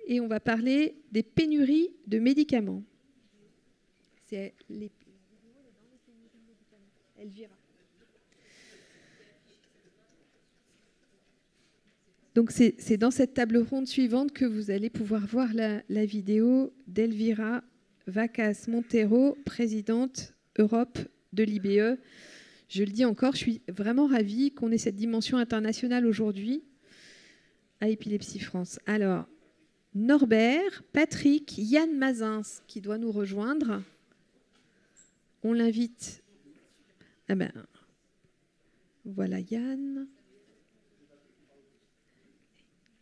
et on va parler des pénuries de médicaments. C'est les... Elvira. Donc c'est dans cette table ronde suivante que vous allez pouvoir voir la vidéo d'Elvira Vacas Montero, présidente Europe de l'IBE. Je le dis encore, je suis vraiment ravie qu'on ait cette dimension internationale aujourd'hui à Épilepsie France. Alors, Norbert, Patrick, Yann Mazins qui doit nous rejoindre. On l'invite. Ah ben, voilà Yann.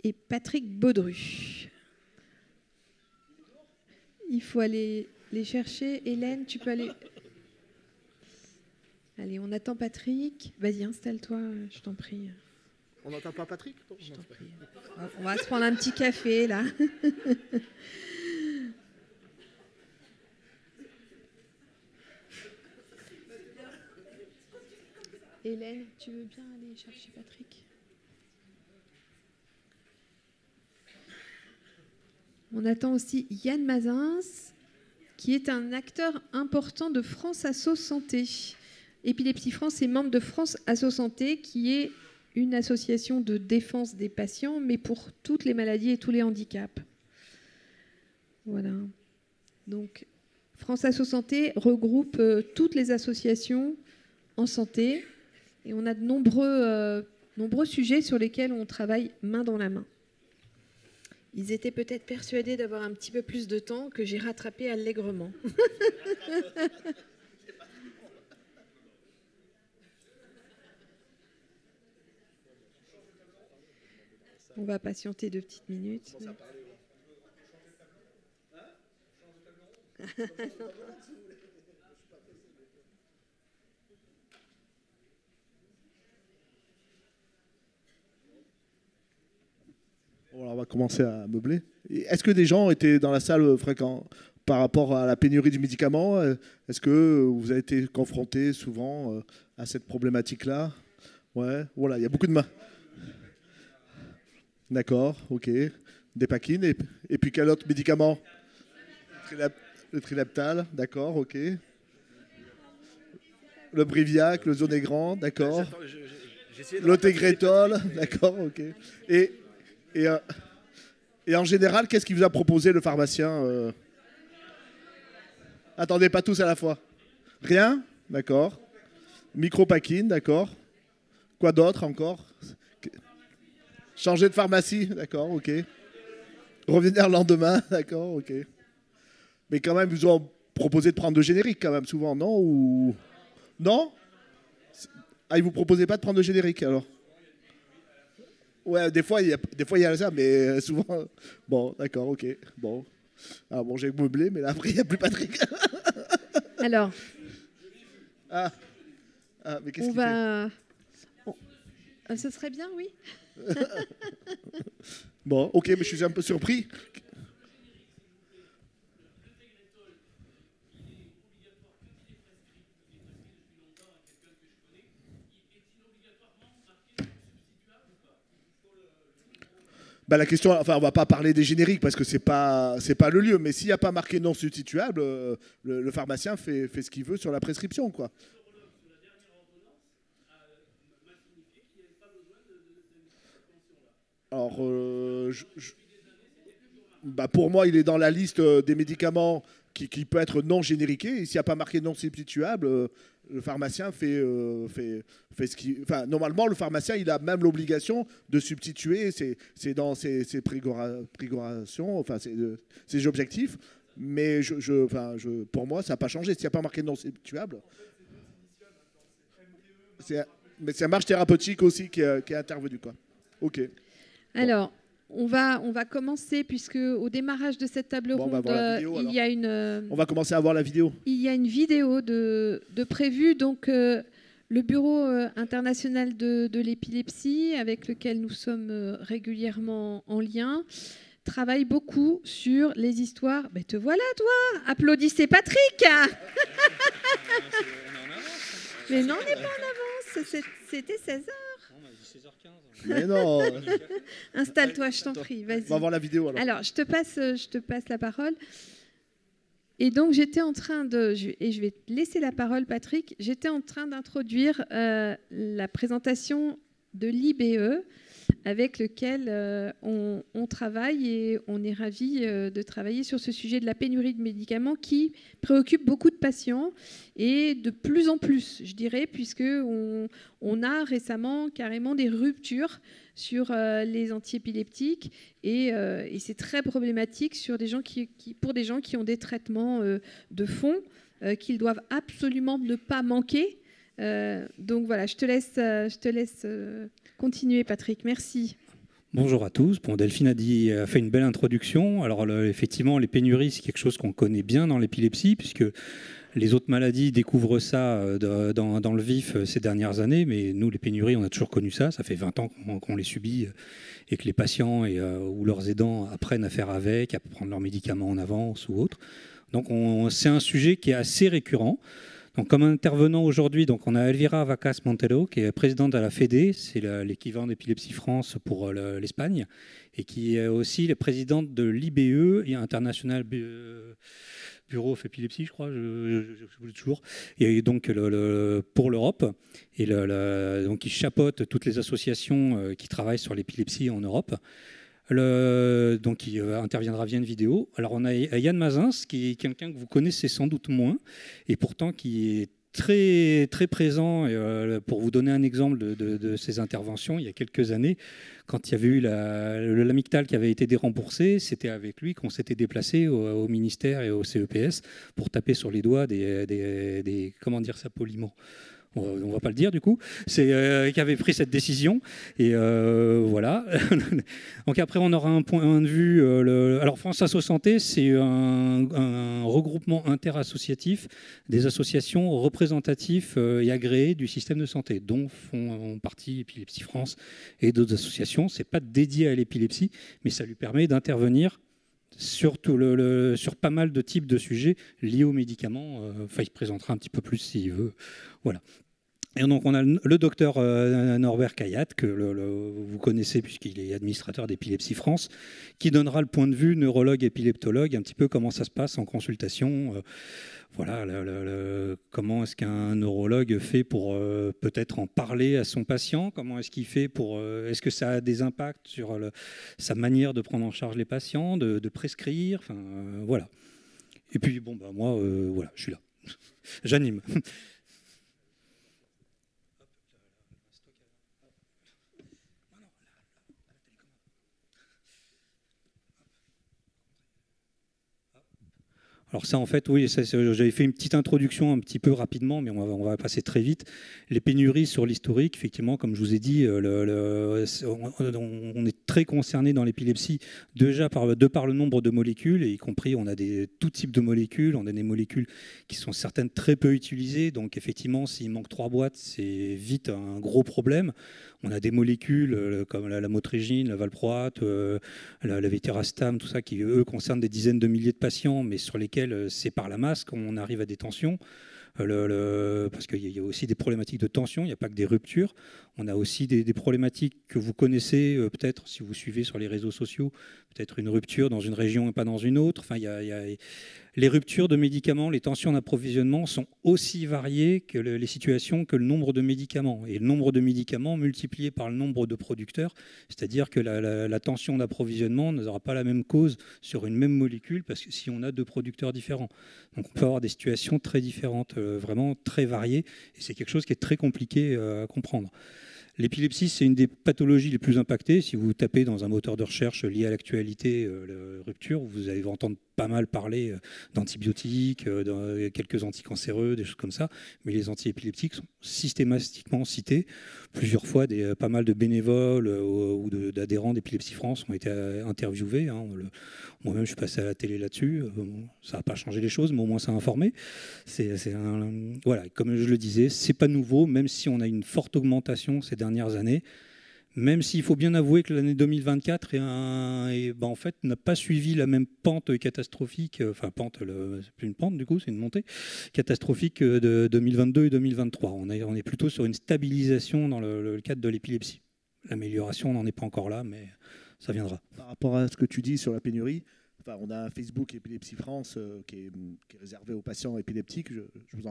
Et Patrick Baudru. Il faut aller les chercher. Hélène, tu peux aller... Allez, on attend Patrick. Vas-y, installe-toi, je t'en prie. On n'entend pas Patrick? Je t'en prie. On va se prendre un petit café, là. Hélène, tu veux bien aller chercher Patrick? On attend aussi Yann Mazins, qui est un acteur important de France Asso Santé. Épilepsie France est membre de France Asso Santé, qui est une association de défense des patients, mais pour toutes les maladies et tous les handicaps. Voilà. Donc, France Asso Santé regroupe toutes les associations en santé, et on a de nombreux sujets sur lesquels on travaille main dans la main. Ils étaient peut-être persuadés d'avoir un petit peu plus de temps que j'ai rattrapé allègrement. On va patienter 2 petites minutes. Bon, on va commencer à meubler. Est-ce que des gens étaient dans la salle fréquents par rapport à la pénurie du médicament? Est-ce que vous avez été confronté souvent à cette problématique-là? Ouais, voilà, il y a beaucoup de mains. D'accord, ok. Des paquines. Et puis quel autre médicament? Le Trileptal, d'accord, ok. Le Briviac, le Zonegran, d'accord. Le Tegretol, d'accord, ok. Et en général, qu'est-ce qu'il vous a proposé le pharmacien? Attendez, pas tous à la fois. Rien? D'accord. Micropaquine, d'accord. Quoi d'autre encore? Changer de pharmacie, d'accord, ok. Revenir le lendemain, d'accord, ok. Mais quand même, ils vous ont proposé de prendre de générique quand même souvent, non? Ou... Non? Ah, ils vous proposaient pas de prendre de générique alors? Ouais, des fois il y a ça, mais souvent... Bon, d'accord, ok. Bon. Alors bon, j'ai meublé, mais là après, il n'y a plus Patrick. Alors... mais qu'est-ce qu'il fait? Ce serait bien, oui. Bon, ok, mais je suis un peu surpris. Bah, la question, enfin, on va pas parler des génériques parce que c'est pas le lieu, mais s'il n'y a pas marqué non substituable, le pharmacien fait ce qu'il veut sur la prescription, quoi. Alors, bah pour moi, il est dans la liste des médicaments qui peut être non génériqués. Et s'il n'y a pas marqué non substituable, le pharmacien fait ce qu'il... Enfin, normalement, le pharmacien, il a même l'obligation de substituer. C'est dans ses prégurations, enfin, ses objectifs. Mais pour moi, ça n'a pas changé. S'il n'y a pas marqué non substituable... Mais c'est un marge thérapeutique aussi qui est intervenu, quoi. Ok. Alors, on va commencer, puisque au démarrage de cette table ronde, il y a une... On va commencer à voir la vidéo. Il y a une vidéo de prévue. Donc, le Bureau international de l'épilepsie, avec lequel nous sommes régulièrement en lien, travaille beaucoup sur les histoires... Ben, te voilà, toi! Applaudissez Patrick. Mais non, on n'est pas en avance. C'était 16h. On a dit 16h15. Mais non. Installe-toi, je t'en prie, vas-y. On va voir la vidéo alors. Alors, je te passe la parole. Et donc, j'étais en train et je vais te laisser la parole, Patrick, j'étais en train d'introduire la présentation de l'IBE avec lequel on travaille et on est ravis de travailler sur ce sujet de la pénurie de médicaments qui préoccupe beaucoup de patients et de plus en plus, je dirais, puisqu'on a récemment carrément des ruptures sur les antiépileptiques et c'est très problématique pour des gens qui ont des traitements de fond qu'ils doivent absolument ne pas manquer. Donc voilà, je te laisse continuer, Patrick. Merci. Bonjour à tous. Bon, Delphine a fait une belle introduction. Alors effectivement, les pénuries, c'est quelque chose qu'on connaît bien dans l'épilepsie, puisque les autres maladies découvrent ça dans le vif ces dernières années, mais nous, les pénuries, on a toujours connu ça. Ça fait 20 ans qu'on les subit et que les patients ou leurs aidants apprennent à faire avec, à prendre leurs médicaments en avance ou autre. Donc c'est un sujet qui est assez récurrent. Donc, comme intervenant aujourd'hui, on a Elvira Vacas Montero, qui est présidente de la FEDE, c'est l'équivalent d'Épilepsie France pour l'Espagne, et qui est aussi la présidente de l'IBE, International Bureau of Epilepsy, je crois, je toujours, et donc pour l'Europe, et donc il chapeaute toutes les associations qui travaillent sur l'épilepsie en Europe. Donc il interviendra via une vidéo. Alors on a Yann Mazins, qui est quelqu'un que vous connaissez sans doute moins, et pourtant qui est très, très présent. Pour vous donner un exemple de ses interventions, il y a quelques années, quand il y avait eu l'amictal qui avait été déremboursé, c'était avec lui qu'on s'était déplacé au ministère et au CEPS pour taper sur les doigts des comment dire ça poliment, on ne va pas le dire du coup, c'est qui avait pris cette décision. Et voilà. Donc après, on aura un point de vue. Alors France Asso Santé, c'est un regroupement interassociatif des associations représentatives et agréées du système de santé, dont font partie Épilepsie France et d'autres associations. Ce n'est pas dédié à l'épilepsie, mais ça lui permet d'intervenir sur pas mal de types de sujets liés aux médicaments. Enfin, il présentera un petit peu plus s'il veut. Voilà. Et donc, on a le docteur Norbert Kayat, que vous connaissez puisqu'il est administrateur d'Épilepsie France, qui donnera le point de vue neurologue-épileptologue, un petit peu comment ça se passe en consultation. Voilà, comment est-ce qu'un neurologue fait pour peut-être en parler à son patient? Comment est-ce qu'il fait pour... est-ce que ça a des impacts sur sa manière de prendre en charge les patients, de prescrire? Enfin, voilà. Et puis, bon, bah, moi, voilà, je suis là. J'anime. Alors ça, en fait, oui, j'avais fait une petite introduction un petit peu rapidement, mais on va passer très vite. Les pénuries sur l'historique, effectivement, comme je vous ai dit, on est très concerné dans l'épilepsie déjà par le nombre de molécules, et y compris, on a tout type de molécules. On a des molécules qui sont certaines très peu utilisées, donc effectivement, s'il manque 3 boîtes, c'est vite un gros problème. On a des molécules comme la motrégine, la valproate, la vétérastam, tout ça, qui, eux, concernent des dizaines de milliers de patients, mais sur lesquels c'est par la masse qu'on arrive à des tensions. Parce qu'il y a aussi des problématiques de tension, il n'y a pas que des ruptures. On a aussi des problématiques que vous connaissez peut-être si vous suivez sur les réseaux sociaux, peut-être une rupture dans une région et pas dans une autre. Enfin, les ruptures de médicaments, les tensions d'approvisionnement sont aussi variées que les situations, que le nombre de médicaments. Et le nombre de médicaments multiplié par le nombre de producteurs, c'est-à-dire que la tension d'approvisionnement n'aura pas la même cause sur une même molécule, parce que si on a 2 producteurs différents. Donc on peut avoir des situations très différentes, vraiment très variées, et c'est quelque chose qui est très compliqué à comprendre. L'épilepsie, c'est une des pathologies les plus impactées. Si vous tapez dans un moteur de recherche lié à l'actualité, rupture, vous allez entendre pas mal parler d'antibiotiques, quelques anticancéreux, des choses comme ça. Mais les antiépileptiques sont systématiquement cités. Plusieurs fois, pas mal de bénévoles ou d'adhérents d'Épilepsie France ont été interviewés. Moi-même, je suis passé à la télé là-dessus. Ça n'a pas changé les choses, mais au moins ça a informé. Voilà, comme je le disais, c'est pas nouveau, même si on a une forte augmentation ces dernières années. Même s'il faut bien avouer que l'année 2024 en fait, n'a pas suivi la même pente catastrophique, enfin pente, c'est plus une pente du coup, c'est une montée catastrophique de 2022 et 2023. On est plutôt sur une stabilisation dans le cadre de l'épilepsie. l'amélioration, on n'en est pas encore là, mais ça viendra. Par rapport à ce que tu dis sur la pénurie, enfin, on a un Facebook Épilepsie France qui est réservé aux patients épileptiques. Je vous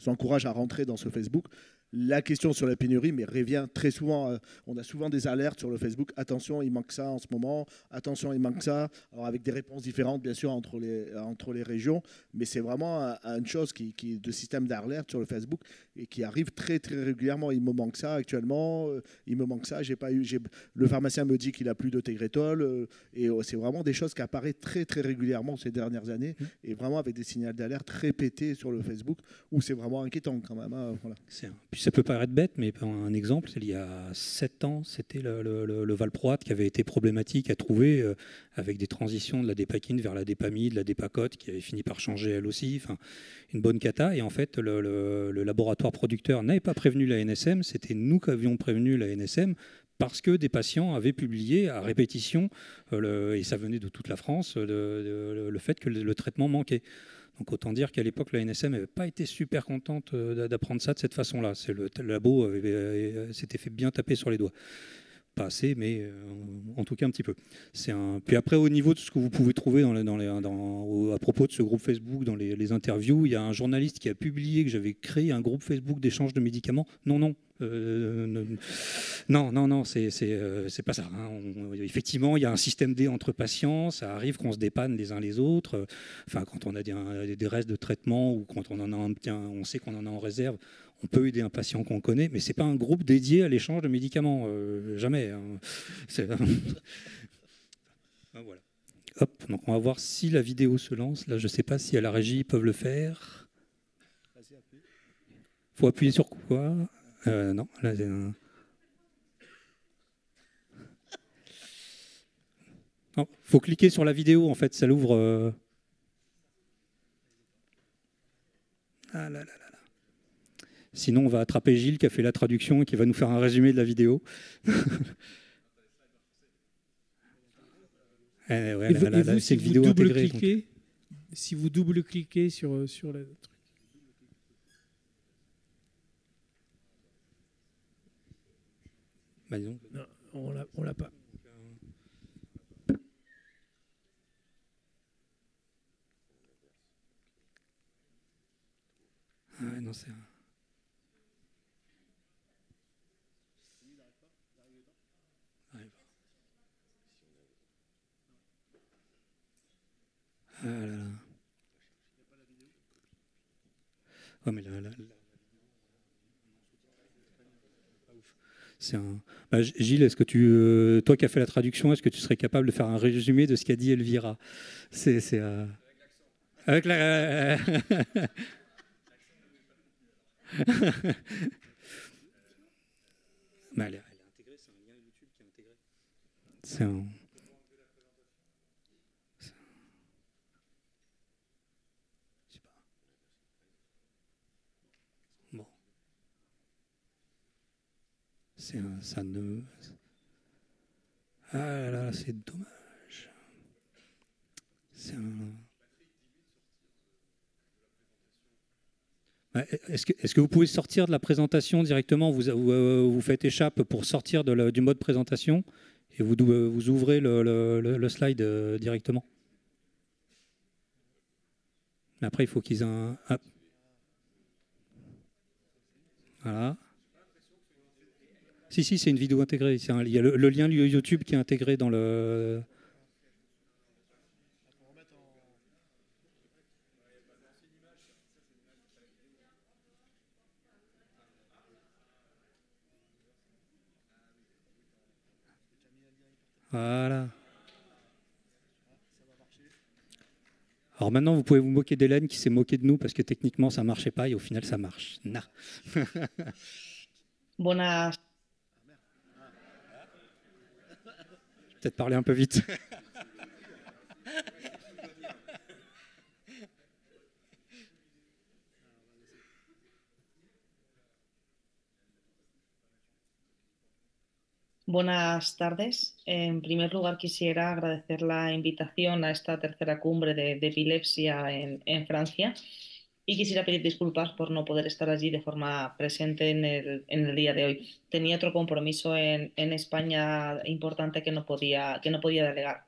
encourage à rentrer dans ce Facebook. La question sur la pénurie, mais revient très souvent. On a souvent des alertes sur le Facebook. Attention, il manque ça en ce moment. Attention, il manque ça. Alors avec des réponses différentes, bien sûr, entre les régions. Mais c'est vraiment une chose qui est de système d'alerte sur le Facebook et qui arrive très, très régulièrement. Il me manque ça actuellement. Il me manque ça. Le pharmacien me dit qu'il n'a plus de Tegretol. Et c'est vraiment des choses qui apparaissent très, très régulièrement ces dernières années. Et vraiment avec des signaux d'alerte répétés sur le Facebook où c'est vraiment inquiétant quand même. Hein, voilà. Puis ça peut paraître bête, mais un exemple, il y a 7 ans, c'était le valproate qui avait été problématique à trouver avec des transitions de la dépakine vers la dépamide, la dépacote, qui avait fini par changer elle aussi. Enfin, une bonne cata. Et en fait, le laboratoire producteur n'avait pas prévenu la NSM, c'était nous qui avions prévenu la NSM parce que des patients avaient publié à répétition, et ça venait de toute la France, le fait que le traitement manquait. Donc autant dire qu'à l'époque, la NSM n'avait pas été super contente d'apprendre ça de cette façon-là. Le labo s'était fait bien taper sur les doigts. Pas assez, mais en tout cas un petit peu. Puis après, au niveau de ce que vous pouvez trouver à propos de ce groupe Facebook, dans les interviews, il y a un journaliste qui a publié que j'avais créé un groupe Facebook d'échange de médicaments. Non, c'est pas ça. Hein. Effectivement, il y a un système D entre patients. Ça arrive qu'on se dépanne les uns les autres. Enfin, quand on a des restes de traitement ou quand on en a on sait qu'on en a en réserve, on peut aider un patient qu'on connaît, mais c'est pas un groupe dédié à l'échange de médicaments. Jamais. Hein. Voilà. Hop, donc on va voir si la vidéo se lance. Là, je sais pas si à la régie ils peuvent le faire. Faut appuyer sur quoi? Non, là, non, faut cliquer sur la vidéo, en fait, ça l'ouvre. Ah là là là là. Sinon, on va attraper Gilles qui a fait la traduction et qui va nous faire un résumé de la vidéo. C'est une vidéo intégrée. Si vous double-cliquez sur la... Bah, non, on l'a pas. Ah ouais, non, c'est... Ah là là. Oh, mais là. Gilles, est-ce que toi qui as fait la traduction, est-ce que tu serais capable de faire un résumé de ce qu'a dit Elvira? Avec la... Mais elle est intégrée, c'est un lien YouTube qui est intégré. C'est un... Je sais pas. Bon. Ça ne... Ah là là, c'est dommage. C'est un... Est-ce que vous pouvez sortir de la présentation directement? Vous faites échappe pour sortir du mode présentation et vous ouvrez le slide directement. Mais après, il faut qu'ils aient un... Ah. Voilà. Si, c'est une vidéo intégrée. Il y a le lien YouTube qui est intégré dans le... Voilà. Alors maintenant, vous pouvez vous moquer d'Hélène qui s'est moquée de nous parce que techniquement, ça ne marchait pas et au final, ça marche. Nah. Buenas. Peut-être parler un peu vite. Buenas tardes. En primer lugar, quisiera agradecer la invitación a esta tercera cumbre de epilepsia en Francia y quisiera pedir disculpas por no poder estar allí de forma presente en el día de hoy. Tenía otro compromiso en España importante que no podía delegar.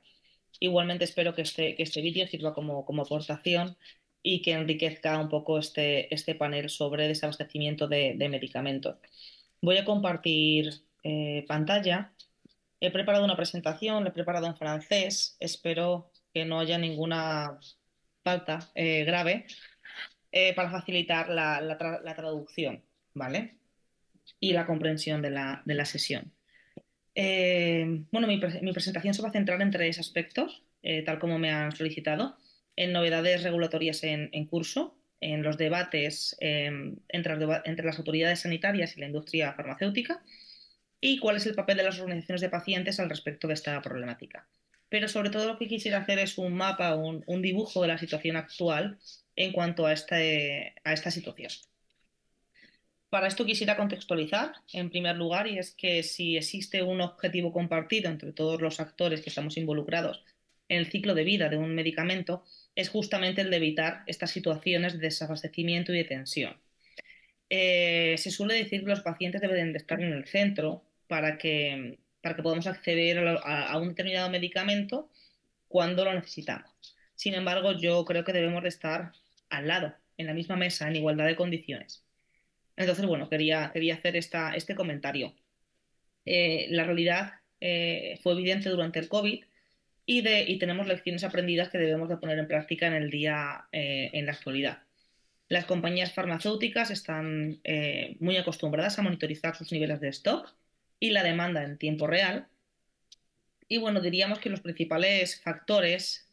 Igualmente espero que este vídeo sirva como aportación y que enriquezca un poco este panel sobre desabastecimiento de medicamentos. Voy a compartir pantalla. He preparado una presentación, la he preparado en francés. Espero que no haya ninguna falta grave para facilitar la traducción, ¿vale? Y la comprensión de la sesión. Bueno, mi presentación se va a centrar en 3 aspectos, tal como me han solicitado, en novedades regulatorias en curso, en los debates entre las autoridades sanitarias y la industria farmacéutica, y cuál es el papel de las organizaciones de pacientes al respecto de esta problemática. Pero sobre todo lo que quisiera hacer es un mapa, un dibujo de la situación actual en cuanto a esta situación. Para esto quisiera contextualizar, en primer lugar, y es que si existe un objetivo compartido entre todos los actores que estamos involucrados en el ciclo de vida de un medicamento, es justamente el de evitar estas situaciones de desabastecimiento y de tensión. Se suele decir que los pacientes deben de estar en el centro para que podamos acceder a un determinado medicamento cuando lo necesitamos. Sin embargo, yo creo que debemos de estar al lado, en la misma mesa, en igualdad de condiciones. Entonces, bueno, quería hacer este comentario. La realidad fue evidente durante el COVID y tenemos lecciones aprendidas que debemos de poner en práctica en la actualidad. Las compañías farmacéuticas están muy acostumbradas a monitorizar sus niveles de stock y la demanda en tiempo real. Y bueno, diríamos que los principales factores,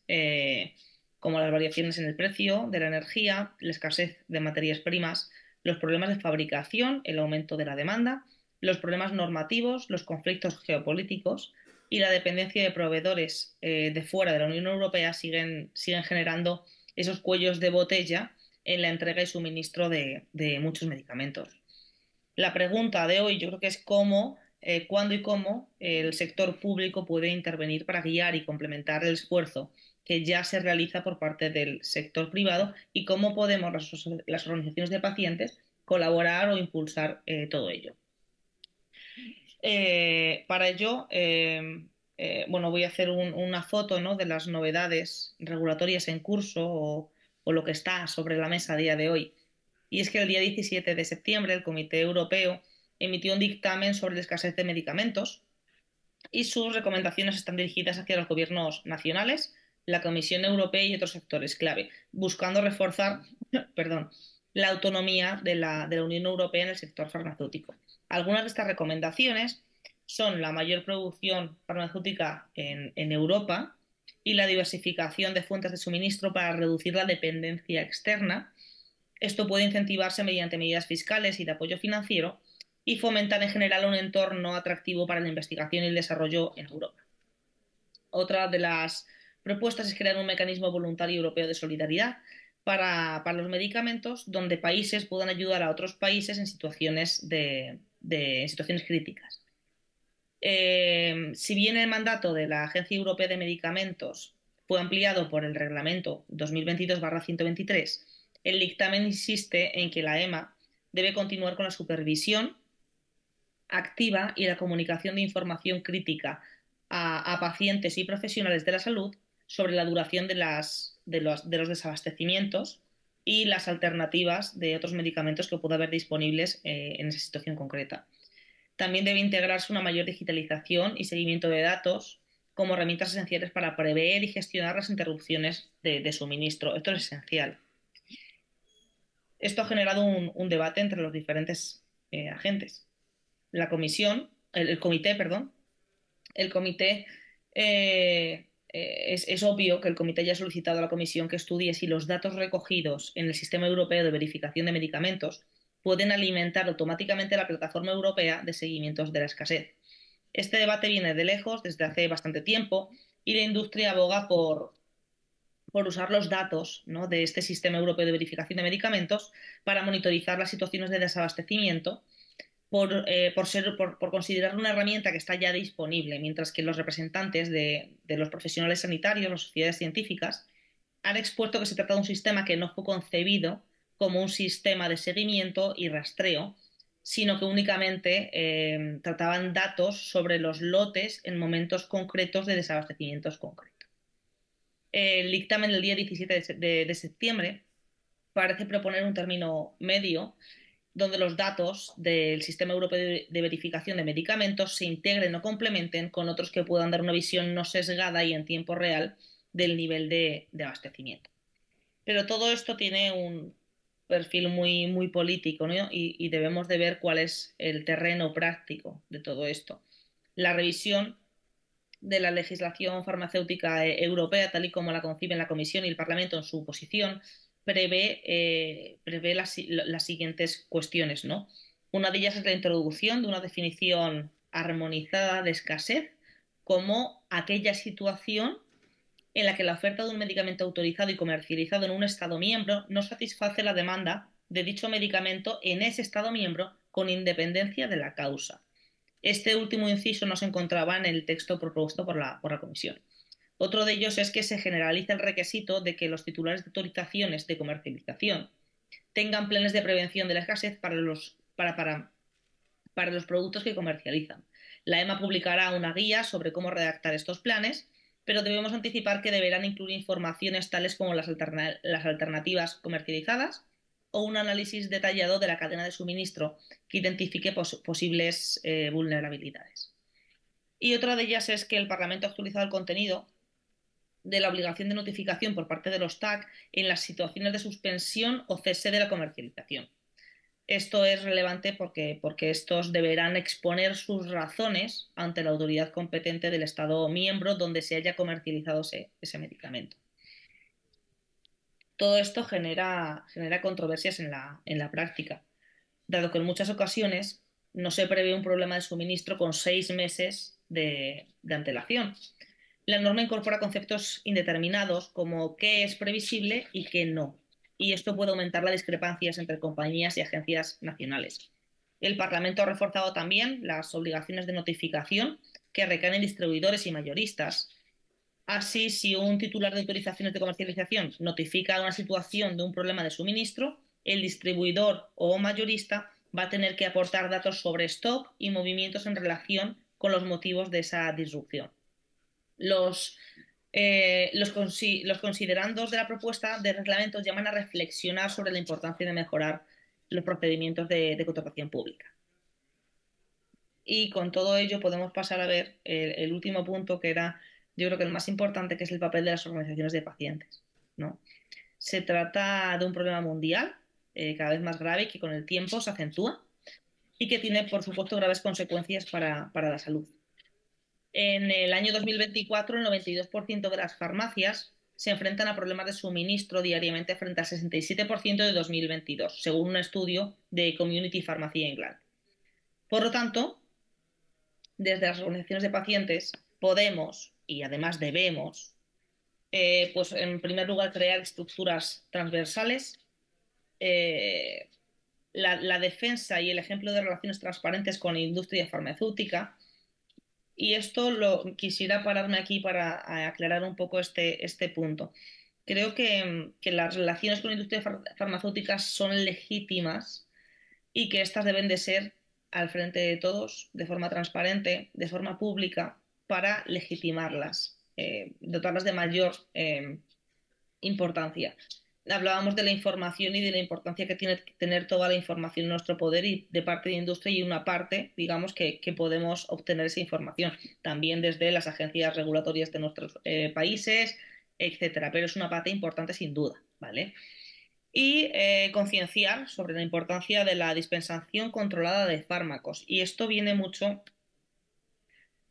como las variaciones en el precio de la energía, la escasez de materias primas, los problemas de fabricación, el aumento de la demanda, los problemas normativos, los conflictos geopolíticos y la dependencia de proveedores de fuera de la Unión Europea siguen generando esos cuellos de botella en la entrega y suministro de muchos medicamentos. La pregunta de hoy yo creo que es cuándo y cómo el sector público puede intervenir para guiar y complementar el esfuerzo que ya se realiza por parte del sector privado y cómo podemos las organizaciones de pacientes colaborar o impulsar todo ello. Para ello, bueno, voy a hacer una foto, ¿no?, de las novedades regulatorias en curso o lo que está sobre la mesa a día de hoy. Y es que el día 17 de septiembre el Comité Europeo emitió un dictamen sobre la escasez de medicamentos y sus recomendaciones están dirigidas hacia los gobiernos nacionales, la Comisión Europea y otros sectores clave, buscando reforzar la autonomía de la Unión Europea en el sector farmacéutico. Algunas de estas recomendaciones son la mayor producción farmacéutica en Europa y la diversificación de fuentes de suministro para reducir la dependencia externa. Esto puede incentivarse mediante medidas fiscales y de apoyo financiero y fomentar en general un entorno atractivo para la investigación y el desarrollo en Europa. Otra de las propuestas es crear un mecanismo voluntario europeo de solidaridad para los medicamentos, donde países puedan ayudar a otros países en situaciones críticas. Si bien el mandato de la Agencia Europea de Medicamentos fue ampliado por el Reglamento 2022/123, el dictamen insiste en que la EMA debe continuar con la supervisión activa y la comunicación de información crítica a pacientes y profesionales de la salud sobre la duración de los desabastecimientos y las alternativas de otros medicamentos que pueda haber disponibles en esa situación concreta. También debe integrarse una mayor digitalización y seguimiento de datos como herramientas esenciales para prever y gestionar las interrupciones de suministro. Esto es esencial. Esto ha generado un debate entre los diferentes agentes. El comité, es obvio que el comité ya ha solicitado a la comisión que estudie si los datos recogidos en el Sistema Europeo de Verificación de Medicamentos pueden alimentar automáticamente la plataforma europea de seguimientos de la escasez. Este debate viene de lejos desde hace bastante tiempo y la industria aboga por usar los datos, ¿no?, de este Sistema Europeo de Verificación de Medicamentos para monitorizar las situaciones de desabastecimiento por considerar una herramienta que está ya disponible, mientras que los representantes de los profesionales sanitarios, las sociedades científicas, han expuesto que se trata de un sistema que no fue concebido como un sistema de seguimiento y rastreo, sino que únicamente trataban datos sobre los lotes en momentos concretos de desabastecimientos concretos. El dictamen del día 17 de septiembre parece proponer un término medio donde los datos del Sistema Europeo de Verificación de Medicamentos se integren o complementen con otros que puedan dar una visión no sesgada y en tiempo real del nivel de abastecimiento. Pero todo esto tiene un perfil muy político, ¿no? Y debemos de ver cuál es el terreno práctico de todo esto. La revisión de la legislación farmacéutica europea, tal y como la conciben la Comisión y el Parlamento en su posición, prevé las siguientes cuestiones, ¿no? Una de ellas es la introducción de una definición armonizada de escasez como aquella situación en la que la oferta de un medicamento autorizado y comercializado en un Estado miembro no satisface la demanda de dicho medicamento en ese Estado miembro con independencia de la causa. Este último inciso no se encontraba en el texto propuesto por la Comisión. Otro de ellos es que se generaliza el requisito de que los titulares de autorizaciones de comercialización tengan planes de prevención de la escasez para los productos que comercializan. La EMA publicará una guía sobre cómo redactar estos planes, pero debemos anticipar que deberán incluir informaciones tales como las alternativas comercializadas o un análisis detallado de la cadena de suministro que identifique posibles vulnerabilidades. Y otra de ellas es que el Parlamento ha actualizado el contenido de la obligación de notificación por parte de los TAC en las situaciones de suspensión o cese de la comercialización. Esto es relevante porque estos deberán exponer sus razones ante la autoridad competente del Estado miembro donde se haya comercializado ese medicamento. Todo esto genera controversias en la práctica, dado que en muchas ocasiones no se prevé un problema de suministro con 6 meses de antelación. La norma incorpora conceptos indeterminados como qué es previsible y qué no, y esto puede aumentar las discrepancias entre compañías y agencias nacionales. El Parlamento ha reforzado también las obligaciones de notificación que recaen en distribuidores y mayoristas. Así, si un titular de autorizaciones de comercialización notifica una situación de un problema de suministro, el distribuidor o mayorista va a tener que aportar datos sobre stock y movimientos en relación con los motivos de esa disrupción. Los considerandos de la propuesta de reglamento llaman a reflexionar sobre la importancia de mejorar los procedimientos de contratación pública. Y con todo ello podemos pasar a ver el último punto, que era, yo creo que el más importante, que es el papel de las organizaciones de pacientes, ¿no? Se trata de un problema mundial, cada vez más grave, que con el tiempo se acentúa y que tiene, por supuesto, graves consecuencias para la salud. En el año 2024, el 92% de las farmacias se enfrentan a problemas de suministro diariamente frente al 67% de 2022, según un estudio de Community Pharmacy England. Por lo tanto, desde las organizaciones de pacientes podemos, y además debemos, pues en primer lugar crear estructuras transversales, la defensa y el ejemplo de relaciones transparentes con la industria farmacéutica. Y esto quisiera pararme aquí para aclarar un poco este punto. Creo que las relaciones con la industria farmacéutica son legítimas y que éstas deben de ser al frente de todos, de forma transparente, de forma pública, para legitimarlas, dotarlas de mayor importancia. Hablábamos de la información y de la importancia que tiene tener toda la información en nuestro poder y de parte de la industria, y una parte, digamos, que podemos obtener esa información también desde las agencias regulatorias de nuestros países, etcétera. Pero es una parte importante sin duda, ¿vale? Y concienciar sobre la importancia de la dispensación controlada de fármacos. Y esto viene mucho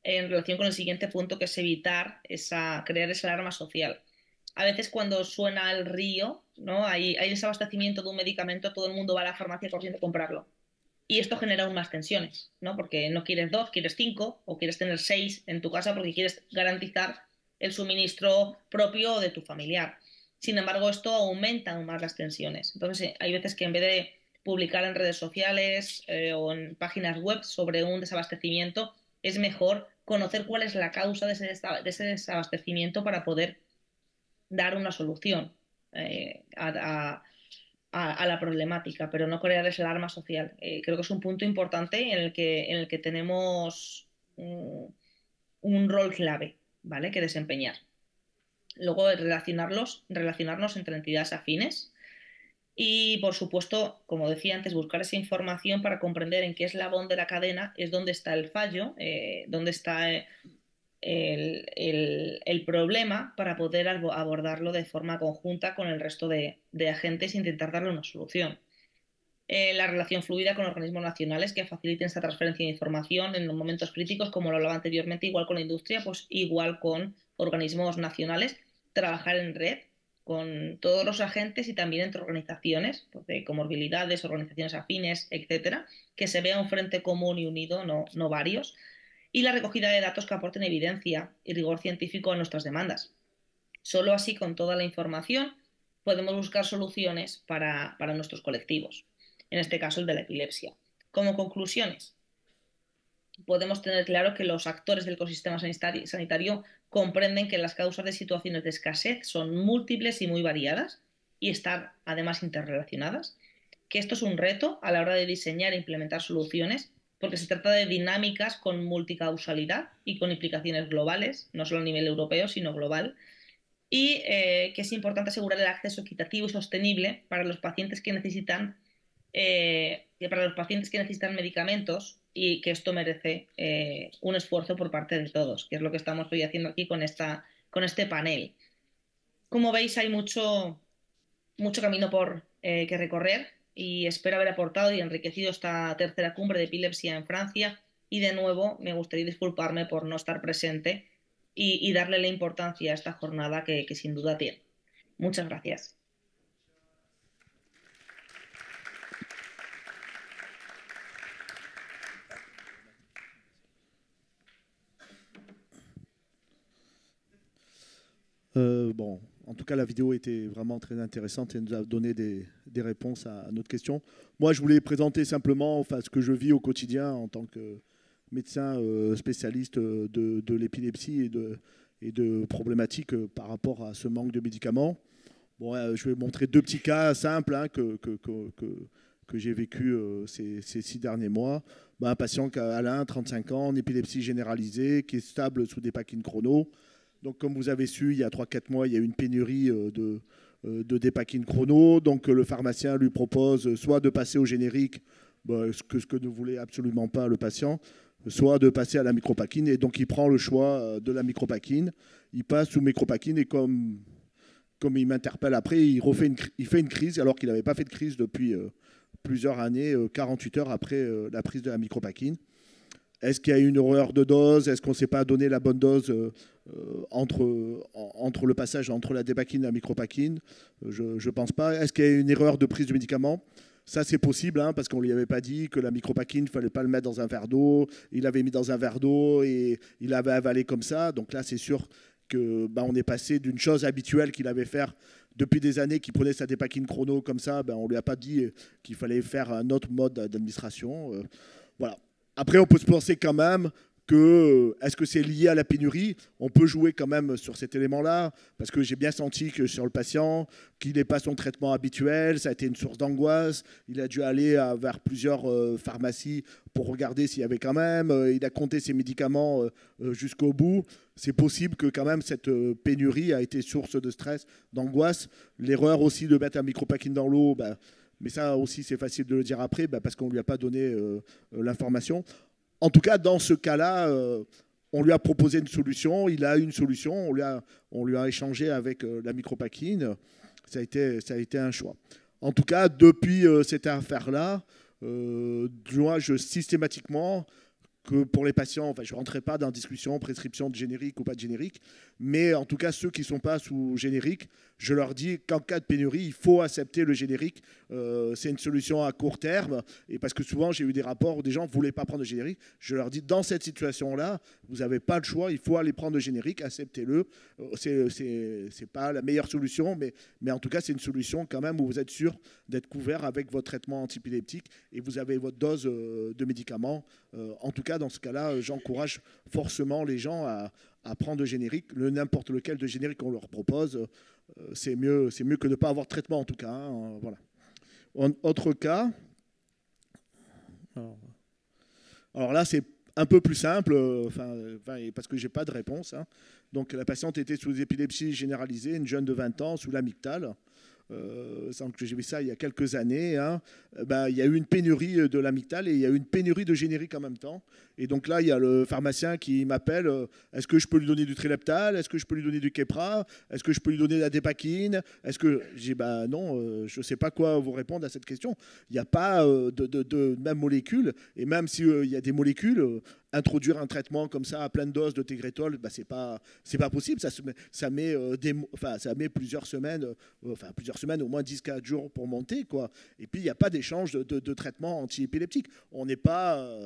en relación con el siguiente punto, que es evitar crear esa alarma social. A veces cuando suena el río, ¿no? Hay desabastecimiento de un medicamento, todo el mundo va a la farmacia corriendo a comprarlo. Y esto genera aún más tensiones, ¿no? Porque no quieres 2, quieres 5 o quieres tener 6 en tu casa porque quieres garantizar el suministro propio o de tu familiar. Sin embargo, esto aumenta aún más las tensiones. Entonces, hay veces que en vez de publicar en redes sociales o en páginas web sobre un desabastecimiento, es mejor conocer cuál es la causa de ese desabastecimiento para poder dar una solución a a la problemática, pero no crearles alarma social. Creo que es un punto importante en el que tenemos un rol clave, ¿vale?, que desempeñar. Luego, relacionarnos entre entidades afines y, por supuesto, como decía antes, buscar esa información para comprender en qué eslabón de la cadena es donde está el fallo, dónde está el problema, para poder abordarlo de forma conjunta con el resto de agentes e intentar darle una solución. La relación fluida con organismos nacionales que faciliten esta transferencia de información en los momentos críticos, como lo hablaba anteriormente, igual con la industria, pues igual con organismos nacionales, trabajar en red con todos los agentes y también entre organizaciones, pues de comorbilidades, organizaciones afines, etcétera, que se vea un frente común y unido, no varios, y la recogida de datos que aporten evidencia y rigor científico a nuestras demandas. Solo así, con toda la información, podemos buscar soluciones para nuestros colectivos, en este caso el de la epilepsia. Como conclusiones, podemos tener claro que los actores del ecosistema sanitario comprenden que las causas de situaciones de escasez son múltiples y muy variadas y están además interrelacionadas, que esto es un reto a la hora de diseñar e implementar soluciones, porque se trata de dinámicas con multicausalidad y con implicaciones globales, no solo a nivel europeo, sino global, y que es importante asegurar el acceso equitativo y sostenible para los pacientes que necesitan medicamentos, y que esto merece un esfuerzo por parte de todos, que es lo que estamos hoy haciendo aquí con este panel. Como veis, hay mucho camino que recorrer, y espero haber aportado y enriquecido esta tercera cumbre de epilepsia en Francia, y de nuevo me gustaría disculparme por no estar presente y darle la importancia a esta jornada que sin duda tiene. Muchas gracias. Bon, en tout cas, la vidéo était vraiment très intéressante et nous a donné des réponses à notre question. Moi, je voulais présenter simplement ce que je vis au quotidien en tant que médecin spécialiste de l'épilepsie et de problématiques par rapport à ce manque de médicaments. Bon, je vais montrer deux petits cas simples que j'ai vécu ces 6 derniers mois. Un patient qui a Alain, 35 ans, en épilepsie généralisée, qui est stable sous des Dépakine chrono. Donc, comme vous avez su, il y a 3-4 mois, il y a eu une pénurie de Dépakine chrono. Donc, le pharmacien lui propose soit de passer au générique, ce que ne voulait absolument pas le patient, soit de passer à la micropakine. Et donc, il prend le choix de la micropakine. Il passe sous micropakine et comme il m'interpelle après, il fait une crise alors qu'il n'avait pas fait de crise depuis plusieurs années, 48 heures après la prise de la micropakine. Est-ce qu'il y a eu une erreur de dose? Est-ce qu'on ne s'est pas donné la bonne dose entre le passage entre la Dépakine et la micropakine? Je ne pense pas. Est-ce qu'il y a eu une erreur de prise du médicament? Ça, c'est possible, parce qu'on ne lui avait pas dit que la micropakine, il ne fallait pas le mettre dans un verre d'eau. Il l'avait mis dans un verre d'eau et il l'avait avalé comme ça. Donc là, c'est sûr qu'on est passé d'une chose habituelle qu'il avait faire depuis des années, qu'il prenait sa Dépakine chrono comme ça. On ne lui a pas dit qu'il fallait faire un autre mode d'administration. Voilà. Après, on peut se penser quand même que, est-ce que c'est lié à la pénurie? On peut jouer quand même sur cet élément-là, parce que j'ai bien senti que sur le patient, qu'il n'est pas son traitement habituel, ça a été une source d'angoisse. Il a dû aller vers plusieurs pharmacies pour regarder s'il y avait quand même. Il a compté ses médicaments jusqu'au bout. C'est possible que quand même cette pénurie a été source de stress, d'angoisse. L'erreur aussi de mettre un micropakine dans l'eau, mais ça aussi, c'est facile de le dire après, parce qu'on ne lui a pas donné l'information. En tout cas, dans ce cas-là, on lui a proposé une solution. Il a eu une solution. On lui a échangé avec la micropakine. Ça a été un choix. En tout cas, depuis cette affaire-là, moi, systématiquement, que pour les patients, je ne rentrerai pas dans la discussion, prescription de générique ou pas de générique, mais en tout cas, ceux qui ne sont pas sous générique, je leur dis qu'en cas de pénurie, il faut accepter le générique. C'est une solution à court terme, et parce que souvent, j'ai eu des rapports où des gens ne voulaient pas prendre de générique. Je leur dis, dans cette situation-là, vous n'avez pas le choix, il faut aller prendre le générique, acceptez-le. C'est pas la meilleure solution, mais en tout cas, c'est une solution quand même où vous êtes sûr d'être couvert avec votre traitement antiépileptique et vous avez votre dose de médicaments. En tout cas, dans ce cas-là, j'encourage forcément les gens à prendre de générique, n'importe lequel de générique qu'on leur propose. C'est mieux que de ne pas avoir de traitement, en tout cas. Voilà. Autre cas. Alors là, c'est un peu plus simple, parce que je n'ai pas de réponse. Hein. Donc la patiente était sous épilepsie généralisée, une jeune de 20 ans, sous l'amygdale. J'ai vu ça il y a quelques années. Hein. Il y a eu une pénurie de l'amygdale et il y a eu une pénurie de générique en même temps. Et donc là, il y a le pharmacien qui m'appelle. Est-ce que je peux lui donner du Trileptal? Est-ce que je peux lui donner du Keppra? Est-ce que je peux lui donner de la Dépakine? Est-ce que j'ai non, je ne sais pas quoi vous répondre à cette question. Il n'y a pas de même molécule. Et même s'il y a des molécules, introduire un traitement comme ça à pleine dose de Tegretol, c'est pas possible. Ça met plusieurs semaines, au moins 10-15 jours pour monter, quoi. Et puis il n'y a pas d'échange de traitement antiépileptique. On n'est pas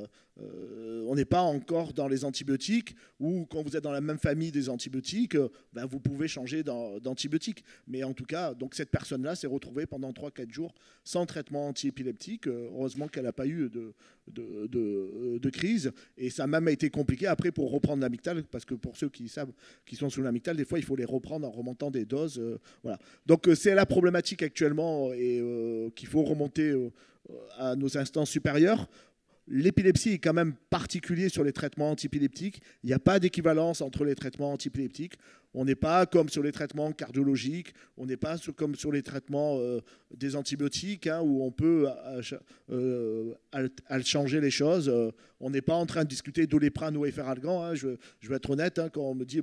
encore dans les antibiotiques où quand vous êtes dans la même famille des antibiotiques, vous pouvez changer d'antibiotique. Mais en tout cas, donc cette personne-là s'est retrouvée pendant 3-4 jours sans traitement antiépileptique. Heureusement qu'elle n'a pas eu de crise. Et ça a même été compliqué après pour reprendre l'amygdale, parce que pour ceux qui savent, qui sont sous l'amygdale, des fois il faut les reprendre en remontant des doses. Voilà. Donc c'est la problématique actuellement et qu'il faut remonter à nos instances supérieures. L'épilepsie est quand même particulier sur les traitements antiépileptiques. Il n'y a pas d'équivalence entre les traitements antiépileptiques. On n'est pas comme sur les traitements cardiologiques, on n'est pas comme sur les traitements des antibiotiques, hein, où on peut changer les choses. On n'est pas en train de discuter Doliprane ou Efferalgan. Hein, je vais être honnête, hein, quand on me dit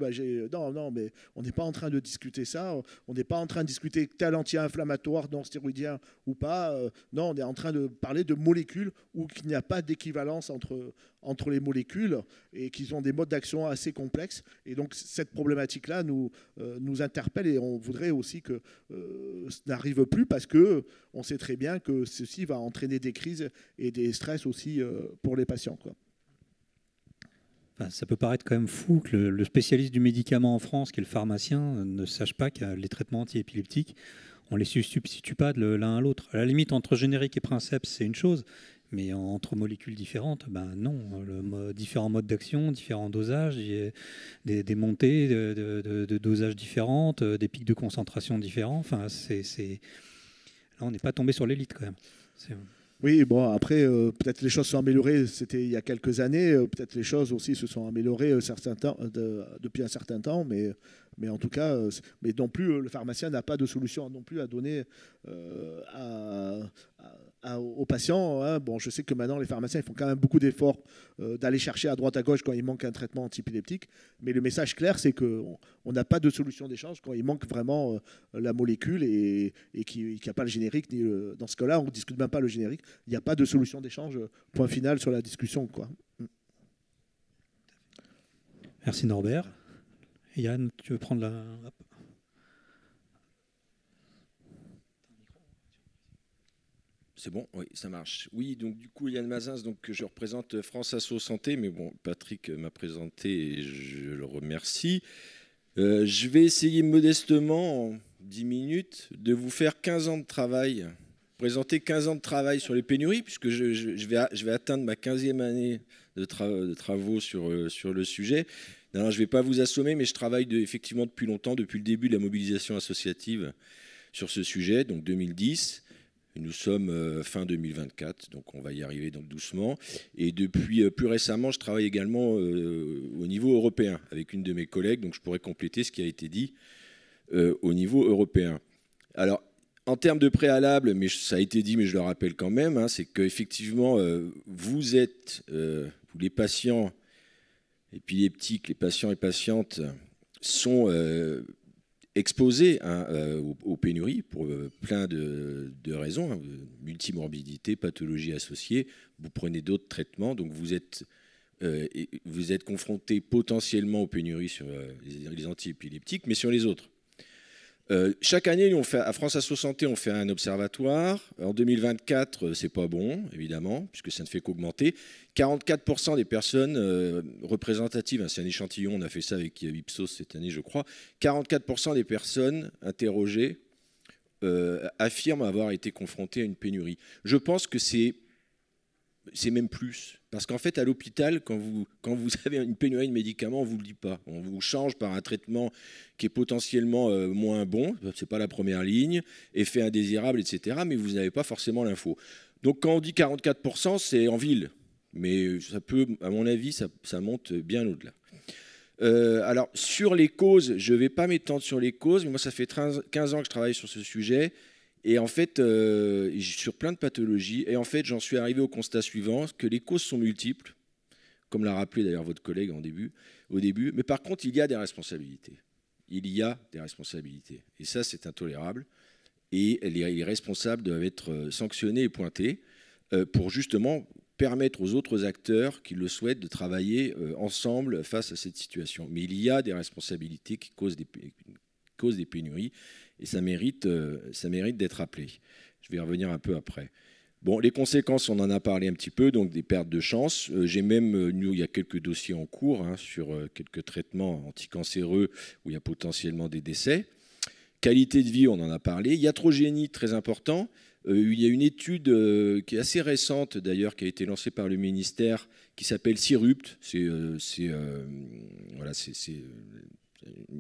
non, mais on n'est pas en train de discuter ça. On n'est pas en train de discuter tel anti-inflammatoire non stéroïdien ou pas. Non, on est en train de parler de molécules où il n'y a pas d'équivalence entre les molécules et qu'ils ont des modes d'action assez complexes. Et donc cette problématique-là nous interpelle et on voudrait aussi que ça n'arrive plus parce qu'on sait très bien que ceci va entraîner des crises et des stress aussi pour les patients, quoi. Enfin, ça peut paraître quand même fou que le spécialiste du médicament en France, qui est le pharmacien, ne sache pas que les traitements antiépileptiques, on ne les substitue pas de l'un à l'autre. À la limite, entre générique et princeps, c'est une chose. Mais entre molécules différentes, non. Différents modes d'action, différents dosages, des montées de dosages différentes, des pics de concentration différents. Enfin, là, on n'est pas tombé sur l'élite quand même. Oui, bon, après, peut-être les choses sont améliorées, c'était il y a quelques années, peut-être les choses aussi se sont améliorées depuis un certain temps, mais en tout cas, mais non plus, le pharmacien n'a pas de solution non plus à donner aux patients. Hein. Bon, je sais que maintenant, les pharmaciens ils font quand même beaucoup d'efforts d'aller chercher à droite à gauche quand il manque un traitement antiépileptique, mais le message clair, c'est qu'on n'a pas de solution d'échange quand il manque vraiment la molécule et qu'il n'y a pas le générique. Dans ce cas-là, on ne discute même pas le générique. Il n'y a pas de solution d'échange, point final sur la discussion, quoi. Merci Norbert. Yann, tu veux prendre la... C'est bon, oui, ça marche. Oui, donc du coup, Yann Mazins, donc je représente France Asso Santé, mais bon, Patrick m'a présenté et je le remercie. Je vais essayer modestement, en 10 minutes, de vous faire 15 ans de travail, présenter 15 ans de travail sur les pénuries, puisque je vais atteindre ma 15e année de travaux sur le sujet. Non, je ne vais pas vous assommer, mais je travaille effectivement depuis longtemps, depuis le début de la mobilisation associative sur ce sujet, donc 2010. Nous sommes fin 2024, donc on va y arriver donc doucement. Et depuis plus récemment, je travaille également au niveau européen avec une de mes collègues, donc je pourrais compléter ce qui a été dit au niveau européen. Alors, en termes de préalable, mais ça a été dit, mais je le rappelle quand même, hein, c'est qu'effectivement, vous êtes, les patients épileptiques, les patients et patientes sont exposés aux pénuries pour plein de raisons, hein, multimorbidité, pathologie associée, vous prenez d'autres traitements, donc vous êtes confrontés potentiellement aux pénuries sur les antiépileptiques, mais sur les autres. Chaque année, nous, à France Asso Santé, on fait un observatoire. En 2024, c'est pas bon, évidemment, puisque ça ne fait qu'augmenter. 44% des personnes représentatives, hein, c'est un échantillon, on a fait ça avec Ipsos cette année, je crois. 44% des personnes interrogées affirment avoir été confrontées à une pénurie. Je pense que c'est c'est même plus. Parce qu'en fait, à l'hôpital, quand vous avez une pénurie de médicaments, on ne vous le dit pas. On vous change par un traitement qui est potentiellement moins bon, ce n'est pas la première ligne, effet indésirable, etc., mais vous n'avez pas forcément l'info. Donc quand on dit 44%, c'est en ville. Mais ça peut, à mon avis, ça monte bien au-delà. Alors, sur les causes, je ne vais pas m'étendre sur les causes, mais moi, ça fait 15 ans que je travaille sur ce sujet. Et en fait, sur plein de pathologies, et en fait, j'en suis arrivé au constat suivant, que les causes sont multiples, comme l'a rappelé d'ailleurs votre collègue au début, mais par contre, il y a des responsabilités. Il y a des responsabilités. Et ça, c'est intolérable. Et les responsables doivent être sanctionnés et pointés pour justement permettre aux autres acteurs qui le souhaitent de travailler ensemble face à cette situation. Mais il y a des responsabilités qui causent des pénuries. Et ça mérite d'être rappelé. Je vais y revenir un peu après. Bon, les conséquences, on en a parlé un petit peu, donc des pertes de chance. J'ai même, nous, il y a quelques dossiers en cours sur quelques traitements anticancéreux où il y a potentiellement des décès. Qualité de vie, on en a parlé. Iatrogénie, très important. Il y a une étude qui est assez récente, d'ailleurs, qui a été lancée par le ministère, qui s'appelle CIRUPT. C'est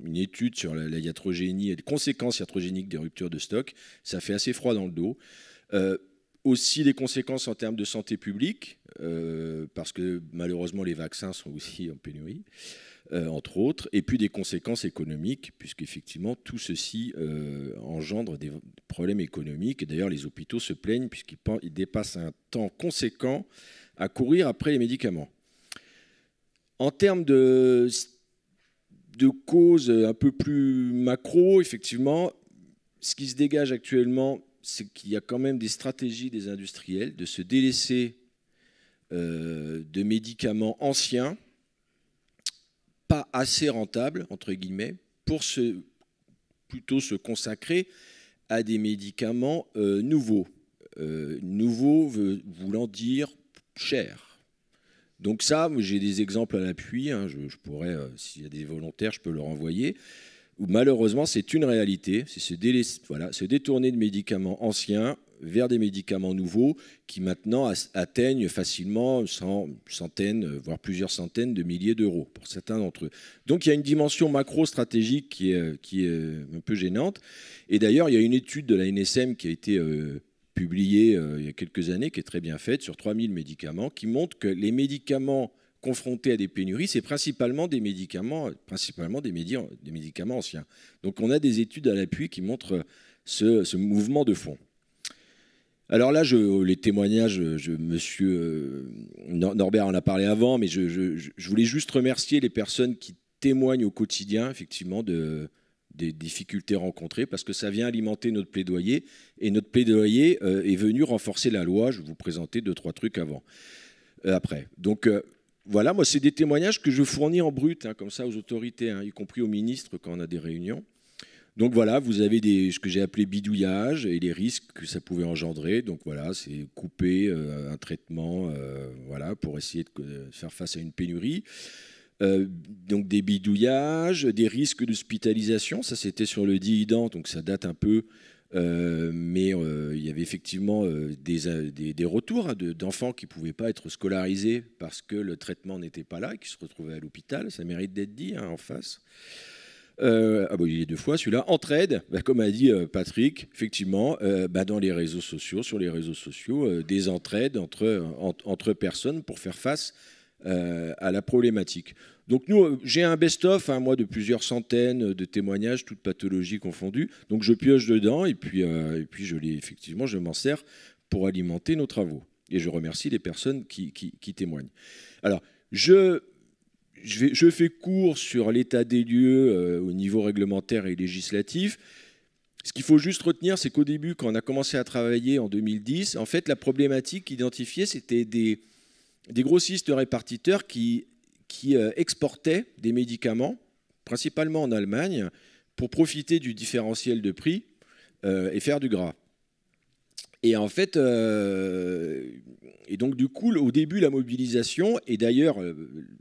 une étude sur la iatrogénie et les conséquences iatrogéniques des ruptures de stock. Ça fait assez froid dans le dos. Aussi des conséquences en termes de santé publique, parce que malheureusement les vaccins sont aussi en pénurie, entre autres, et puis des conséquences économiques, puisqu'effectivement tout ceci engendre des problèmes économiques. Et d'ailleurs les hôpitaux se plaignent puisqu'ils dépassent un temps conséquent à courir après les médicaments. En termes de causes un peu plus macro, effectivement, ce qui se dégage actuellement, c'est qu'il y a quand même des stratégies des industriels de se délaisser de médicaments anciens, pas assez rentables, entre guillemets, pour plutôt se consacrer à des médicaments nouveaux. Nouveaux voulant dire chers. Donc ça, j'ai des exemples à l'appui, je pourrais, s'il y a des volontaires, je peux leur envoyer, où malheureusement c'est une réalité, c'est se détourner de médicaments anciens vers des médicaments nouveaux qui maintenant atteignent facilement centaines, voire plusieurs centaines de milliers d'euros pour certains d'entre eux. Donc il y a une dimension macro-stratégique qui est un peu gênante. Et d'ailleurs, il y a une étude de la NSM qui a été publiée il y a quelques années, qui est très bien faite, sur 3000 médicaments, qui montre que les médicaments confrontés à des pénuries, c'est principalement des médicaments anciens. Donc on a des études à l'appui qui montrent ce mouvement de fond. Alors là, les témoignages, monsieur Norbert en a parlé avant, mais je voulais juste remercier les personnes qui témoignent au quotidien, effectivement, des difficultés rencontrées, parce que ça vient alimenter notre plaidoyer, et notre plaidoyer est venu renforcer la loi. Je vais vous présenter 2-3 trucs après. Donc voilà, moi c'est des témoignages que je fournis en brut, comme ça aux autorités, y compris aux ministres quand on a des réunions. Donc voilà, vous avez ce que j'ai appelé bidouillage et les risques que ça pouvait engendrer. Donc voilà, c'est couper un traitement pour essayer de faire face à une pénurie. Donc des bidouillages, des risques d'hospitalisation, ça c'était sur le Diidan, donc ça date un peu, mais il y avait effectivement des retours d'enfants qui ne pouvaient pas être scolarisés parce que le traitement n'était pas là et qui se retrouvaient à l'hôpital, ça mérite d'être dit en face. Il est 2 fois celui-là. Entraide, comme a dit Patrick, effectivement, dans les réseaux sociaux, sur les réseaux sociaux, des entraides entre personnes pour faire face à la problématique. Donc nous, j'ai un best-of, moi, de plusieurs centaines de témoignages, toutes pathologies confondues. Donc je pioche dedans et puis je m'en sers pour alimenter nos travaux. Et je remercie les personnes qui témoignent. Alors, je fais court sur l'état des lieux au niveau réglementaire et législatif. Ce qu'il faut juste retenir, c'est qu'au début, quand on a commencé à travailler en 2010, en fait, la problématique identifiée, c'était des grossistes répartiteurs qui exportaient des médicaments, principalement en Allemagne, pour profiter du différentiel de prix et faire du gras. Et en fait, et donc du coup, au début, la mobilisation, et d'ailleurs,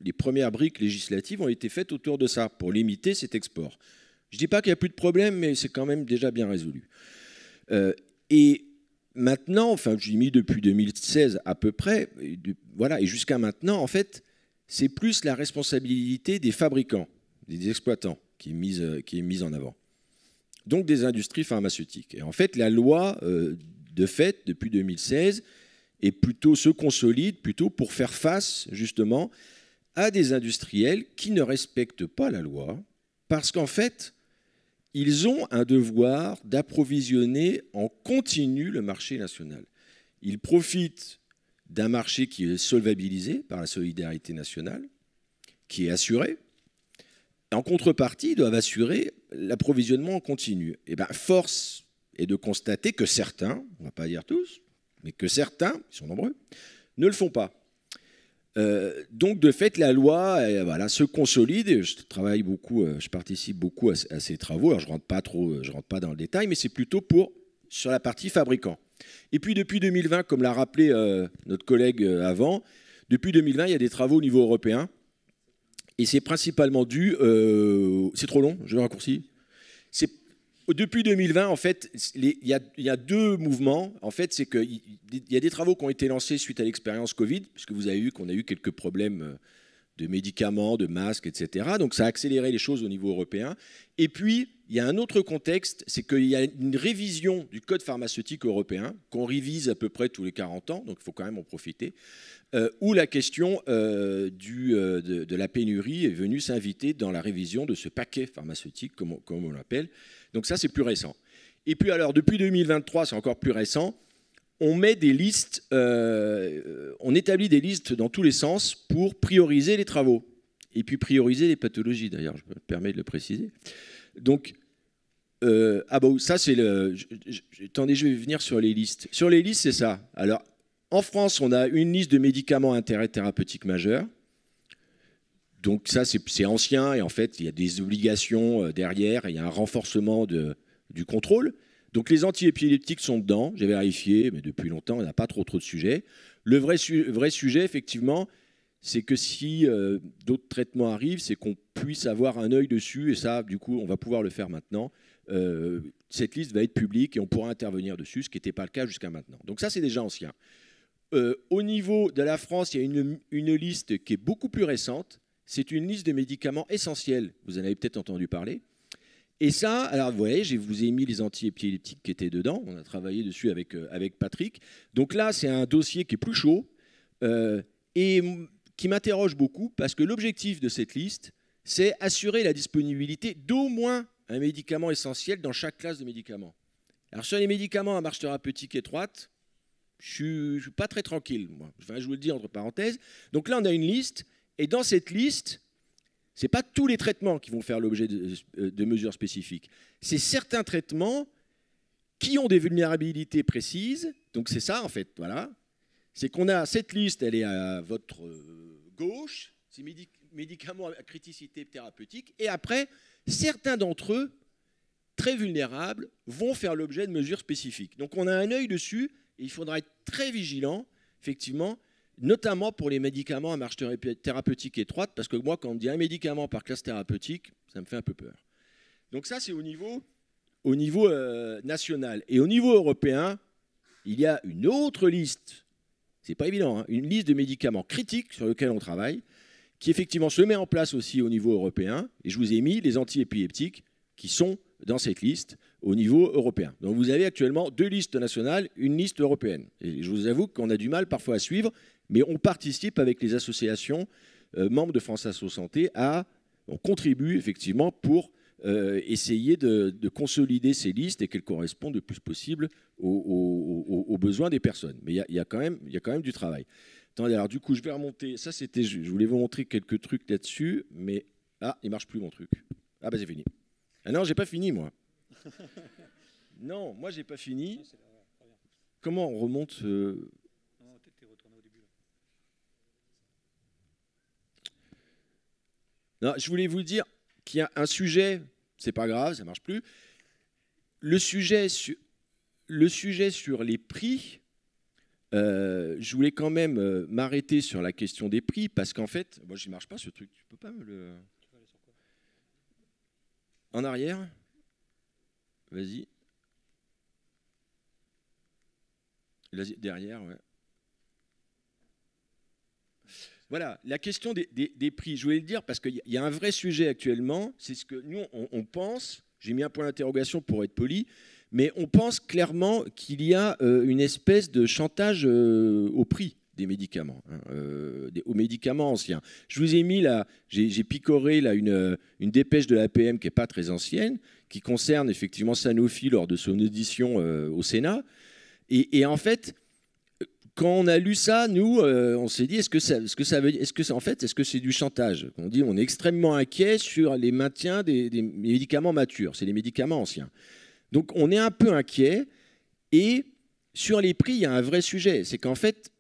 les premières briques législatives ont été faites autour de ça, pour limiter cet export. Je ne dis pas qu'il n'y a plus de problème, mais c'est quand même déjà bien résolu. Et maintenant, enfin, j'ai mis depuis 2016 à peu près, voilà, et jusqu'à maintenant, en fait, c'est plus la responsabilité des fabricants, des exploitants, qui est mise en avant. Donc des industries pharmaceutiques. Et en fait, la loi, de fait, depuis 2016, se consolide plutôt pour faire face, justement, à des industriels qui ne respectent pas la loi, parce qu'en fait, ils ont un devoir d'approvisionner en continu le marché national. Ils profitent d'un marché qui est solvabilisé par la solidarité nationale, qui est assuré. En contrepartie, ils doivent assurer l'approvisionnement en continu. Et bien, force est de constater que certains, on ne va pas dire tous, mais que certains, ils sont nombreux, ne le font pas. Donc, de fait, la loi voilà, se consolide. Je travaille beaucoup, je participe beaucoup à ces travaux. Alors, je rentre pas dans le détail, mais c'est plutôt sur la partie fabricant. Et puis, depuis 2020, comme l'a rappelé notre collègue avant, depuis 2020, il y a des travaux au niveau européen. Et c'est principalement dû... c'est trop long, je raccourcis. Depuis 2020, en fait, il y a deux mouvements. En fait, c'est qu'il y a des travaux qui ont été lancés suite à l'expérience Covid, puisque vous avez vu qu'on a eu quelques problèmes de médicaments, de masques, etc. Donc ça a accéléré les choses au niveau européen. Et puis, il y a un autre contexte, c'est qu'il y a une révision du code pharmaceutique européen, qu'on révise à peu près tous les 40 ans, donc il faut quand même en profiter, où la question de la pénurie est venue s'inviter dans la révision de ce paquet pharmaceutique, comme on l'appelle. Donc ça, c'est plus récent. Et puis alors, depuis 2023, c'est encore plus récent, on met des listes, on établit des listes dans tous les sens pour prioriser les travaux. Et puis prioriser les pathologies, d'ailleurs, je me permets de le préciser. Donc, ça c'est attendez, je vais venir sur les listes. Sur les listes, c'est ça. Alors, en France, on a une liste de médicaments à intérêt thérapeutique majeur. Donc ça, c'est ancien, et en fait, il y a des obligations derrière, et il y a un renforcement du contrôle. Donc les antiépileptiques sont dedans, j'ai vérifié, mais depuis longtemps, on n'a pas trop de sujets. Le vrai sujet, effectivement, c'est que si d'autres traitements arrivent, c'est qu'on puisse avoir un œil dessus, et ça, du coup, on va pouvoir le faire maintenant. Cette liste va être publique et on pourra intervenir dessus, ce qui n'était pas le cas jusqu'à maintenant. Donc ça, c'est déjà ancien. Au niveau de la France, il y a une liste qui est beaucoup plus récente. C'est une liste de médicaments essentiels. Vous en avez peut-être entendu parler. Et ça, alors vous voyez, je vous ai mis les antiépileptiques qui étaient dedans. On a travaillé dessus avec Patrick. Donc là, c'est un dossier qui est plus chaud et qui m'interroge beaucoup parce que l'objectif de cette liste, c'est assurer la disponibilité d'au moins un médicament essentiel dans chaque classe de médicaments. Alors sur les médicaments à marge thérapeutique étroite, je ne suis pas très tranquille, moi. Enfin, je vous le dis entre parenthèses. Donc là, on a une liste. Et dans cette liste, ce n'est pas tous les traitements qui vont faire l'objet de mesures spécifiques. C'est certains traitements qui ont des vulnérabilités précises. Donc c'est ça, en fait. Voilà. C'est qu'on a cette liste, elle est à votre gauche. C'est médicaments à criticité thérapeutique. Et après, certains d'entre eux, très vulnérables, vont faire l'objet de mesures spécifiques. Donc on a un œil dessus et il faudra être très vigilant, effectivement, notamment pour les médicaments à marge thérapeutique étroite, parce que moi, quand on me dit un médicament par classe thérapeutique, ça me fait un peu peur. Donc ça, c'est au niveau national. Et au niveau européen, il y a une autre liste, c'est pas évident, hein, une liste de médicaments critiques sur lesquels on travaille, qui effectivement se met en place aussi au niveau européen. Et je vous ai mis les antiépileptiques qui sont dans cette liste au niveau européen. Donc vous avez actuellement 2 listes nationales, une liste européenne. Et je vous avoue qu'on a du mal parfois à suivre, mais on participe avec les associations membres de France Asso Santé on contribue effectivement pour essayer de consolider ces listes et qu'elles correspondent le plus possible aux besoins des personnes. Mais il y a quand même du travail. Attendez, alors du coup, je vais remonter. Ça, c'était, je voulais vous montrer quelques trucs là-dessus, mais il marche plus mon truc. Ah bah c'est fini. Ah non, j'ai pas fini moi. Non, moi j'ai pas fini. Comment on remonte Non, je voulais vous dire qu'il y a un sujet, c'est pas grave, ça marche plus. Le sujet sur les prix, je voulais quand même m'arrêter sur la question des prix parce qu'en fait, moi je ne marche pas ce truc. Tu peux pas me le. Tu vas aller sur quoi ? En arrière ? Vas-y. Derrière, ouais. Voilà, la question des prix, je voulais le dire parce qu'il y a un vrai sujet actuellement, c'est ce que nous, on pense, j'ai mis un point d'interrogation pour être poli, mais on pense clairement qu'il y a une espèce de chantage au prix des médicaments, aux médicaments anciens. Je vous ai mis là, j'ai picoré là une dépêche de l'APM qui n'est pas très ancienne, qui concerne effectivement Sanofi lors de son audition au Sénat. Et en fait, quand on a lu ça, nous, on s'est dit, est-ce que c'est du chantage? On dit, on est extrêmement inquiet sur les maintiens des médicaments matures, c'est les médicaments anciens. Donc, on est un peu inquiet. Et sur les prix, il y a un vrai sujet. C'est qu'en fait,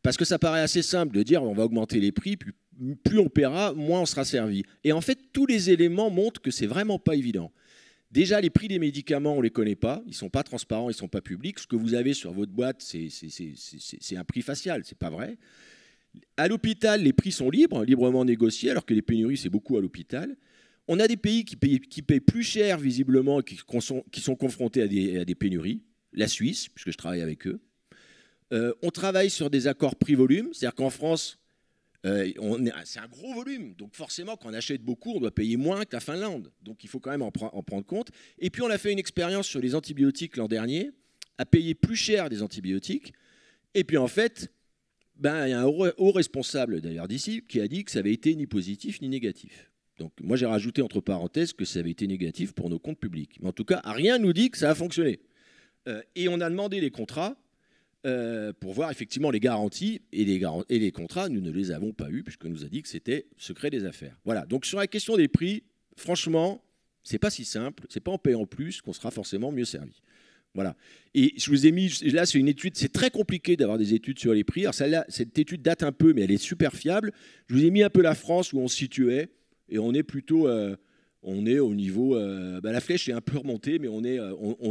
parce que ça paraît assez simple de dire, on va augmenter les prix, plus on paiera, moins on sera servi. Et en fait, tous les éléments montrent que c'est vraiment pas évident. Déjà, les prix des médicaments, on ne les connaît pas. Ils ne sont pas transparents, ils ne sont pas publics. Ce que vous avez sur votre boîte, c'est un prix facial. Ce n'est pas vrai. À l'hôpital, les prix sont libres, librement négociés, alors que les pénuries, c'est beaucoup à l'hôpital. On a des pays qui payent plus cher, visiblement, qui sont confrontés à des pénuries. La Suisse, puisque je travaille avec eux. On travaille sur des accords prix-volume. C'est-à-dire qu'en France, c'est un gros volume, donc forcément quand on achète beaucoup on doit payer moins que la Finlande, donc il faut quand même en prendre compte. Et puis on a fait une expérience sur les antibiotiques l'an dernier, à payer plus cher des antibiotiques, et puis en fait il y a un haut responsable d'ailleurs d'ici qui a dit que ça avait été ni positif ni négatif. Donc moi j'ai rajouté entre parenthèses que ça avait été négatif pour nos comptes publics, mais en tout cas rien ne nous dit que ça a fonctionné. Et on a demandé les contrats pour voir effectivement les garanties et les contrats, nous ne les avons pas eus puisqu'on nous a dit que c'était secret des affaires. Voilà, donc sur la question des prix, franchement, c'est pas si simple, c'est pas en payant plus qu'on sera forcément mieux servi. Voilà. Et je vous ai mis, là c'est une étude, c'est très compliqué d'avoir des études sur les prix. Alors celle-là, cette étude date un peu, mais elle est super fiable. Je vous ai mis un peu la France où on se situait et on est plutôt... on est au niveau... la flèche est un peu remontée, mais on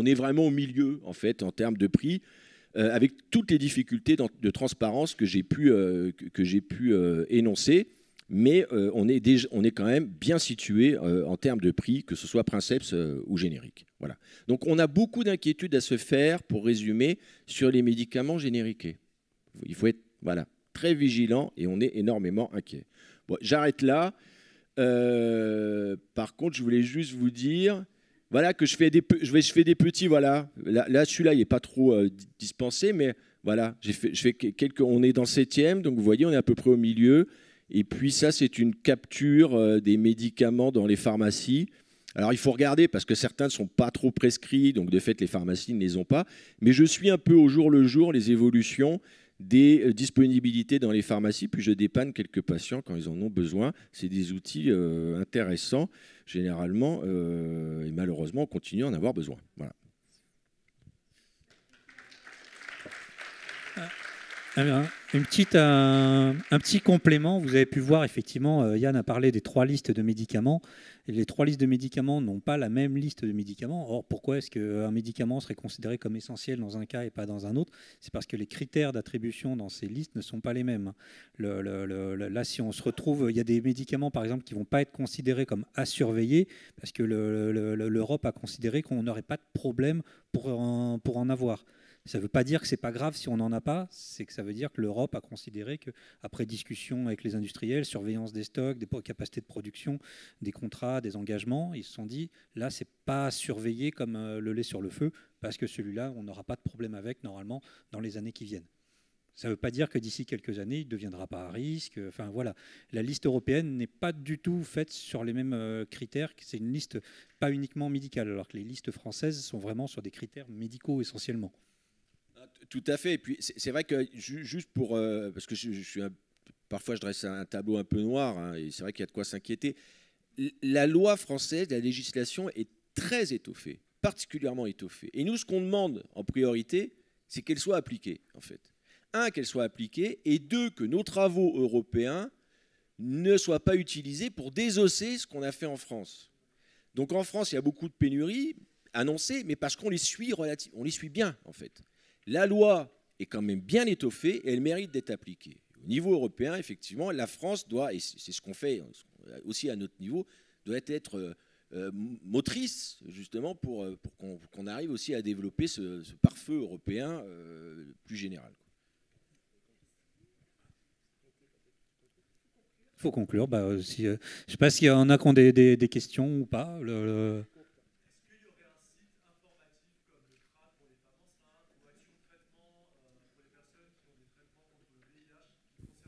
est vraiment au milieu en fait en termes de prix. Avec toutes les difficultés de transparence que j'ai pu énoncer, mais on est quand même bien situé en termes de prix, que ce soit Princeps ou générique. Voilà. Donc on a beaucoup d'inquiétudes à se faire, pour résumer, sur les médicaments génériqués. Il faut être très vigilant et on est énormément inquiet. Bon, j'arrête là. Par contre, je voulais juste vous dire... Voilà que je fais des petits, voilà. Là celui-là, il n'est pas trop dispensé, mais voilà, je fais quelques. On est dans le 7e, donc vous voyez, on est à peu près au milieu. Et puis ça, c'est une capture des médicaments dans les pharmacies. Alors il faut regarder parce que certains ne sont pas trop prescrits, donc de fait les pharmacies ne les ont pas. Mais je suis un peu au jour le jour les évolutions des disponibilités dans les pharmacies, puis je dépanne quelques patients quand ils en ont besoin. C'est des outils intéressants, généralement, et malheureusement, on continue à en avoir besoin. Voilà. Un petit complément, vous avez pu voir effectivement, Yann a parlé des 3 listes de médicaments, et les 3 listes de médicaments n'ont pas la même liste de médicaments. Or, pourquoi est-ce qu'un médicament serait considéré comme essentiel dans un cas et pas dans un autre? C'est parce que les critères d'attribution dans ces listes ne sont pas les mêmes. Là, si on se retrouve, il y a des médicaments par exemple qui ne vont pas être considérés comme à surveiller, parce que l'Europe a considéré qu'on n'aurait pas de problème pour en avoir. Ça ne veut pas dire que ce n'est pas grave si on n'en a pas, c'est que ça veut dire que l'Europe a considéré qu'après discussion avec les industriels, surveillance des stocks, des capacités de production, des contrats, des engagements, ils se sont dit, là, ce n'est pas surveillé comme le lait sur le feu, parce que celui-là, on n'aura pas de problème avec, normalement, dans les années qui viennent. Ça ne veut pas dire que d'ici quelques années, il ne deviendra pas à risque. Enfin, voilà. La liste européenne n'est pas du tout faite sur les mêmes critères. C'est une liste pas uniquement médicale, alors que les listes françaises sont vraiment sur des critères médicaux essentiellement. Tout à fait. Et puis c'est vrai que juste pour parce que parfois je dresse un tableau un peu noir, hein, et c'est vrai qu'il y a de quoi s'inquiéter. La loi française, la législation est très étoffée, particulièrement étoffée. Et nous, ce qu'on demande en priorité, c'est qu'elle soit appliquée, en fait. Un, qu'elle soit appliquée, et deux, que nos travaux européens ne soient pas utilisés pour désosser ce qu'on a fait en France. Donc en France, il y a beaucoup de pénuries annoncées, mais parce qu'on les suit on les suit bien, en fait. La loi est quand même bien étoffée et elle mérite d'être appliquée. Au niveau européen, effectivement, la France doit, et c'est ce qu'on fait aussi à notre niveau, doit être motrice, justement, pour qu'on arrive aussi à développer ce pare-feu européen plus général. Il faut conclure. Si, je ne sais pas s'il y en a qui ont des questions ou pas.